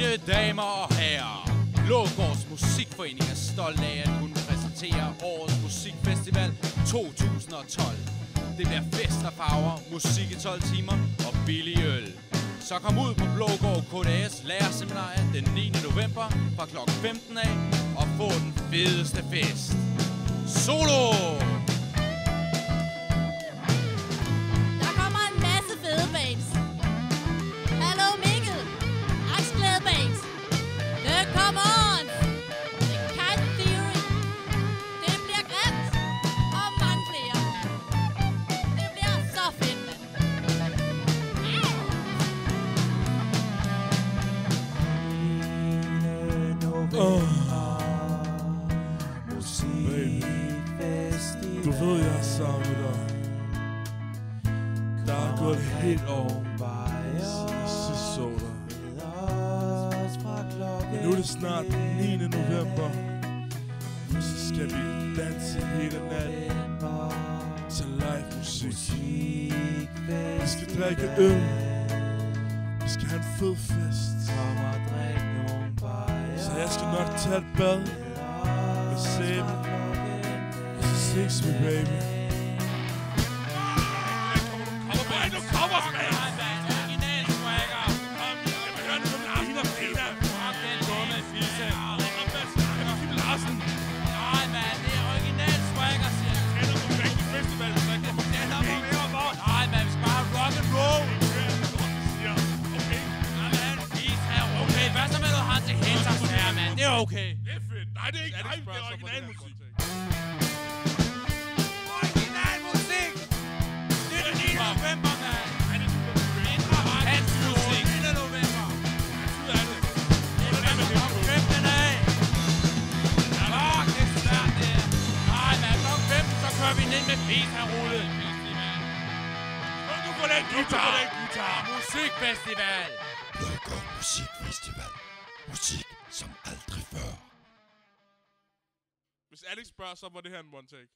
Mine damer og herrer, Blågårds Musikforening er stolt af at kunne præsentere årets musikfestival 2012. Det bliver fest og farver, musik i 12 timer og billig øl. Så kom ud på Blågård KDS lærerseminarie den 9. november fra kl. 15 af og få den fedeste fest. Solo! Der kommer en masse fede bands. Hallo Mikkel, Aksglæde Bands, The Come On, The Kite Theory, Det bliver grimt, og mange flere. Det bliver så fedt, mand. Du ved, jeg er sammen med dig. Der er gået et helt år, jeg sidst så dig. Men nu er det snart den 9. november. Så skal vi danse hele natten til live musik. Vi skal drikke øl. Vi skal have en fed fest. Så jeg skal nok tage et bad med sæbe. Six me, baby. Nu kommer man! Original swagger! Kom, jeg vil høre den som Larsen og Peter! Fuck den dumme fisse! Det var Kim Larsen! Nej, mand, det er original swagger, siger jeg! Tænder på Bækkel Festival! Tænder på Øverborg! Nej, mand, vi skal bare have rock'n'roll! Okay. Nej, mand, fisse her. Okay, hvad så med du har til Hensers her, mand? Det er okay! Det er fedt! Nej, det er ikke live, det er original musik! Med Peter-rulle. Du får den guitar. Musikfestival. Blågård Musikfestival. Musik som aldrig før. Hvis Alex spørger, så var det her en one take.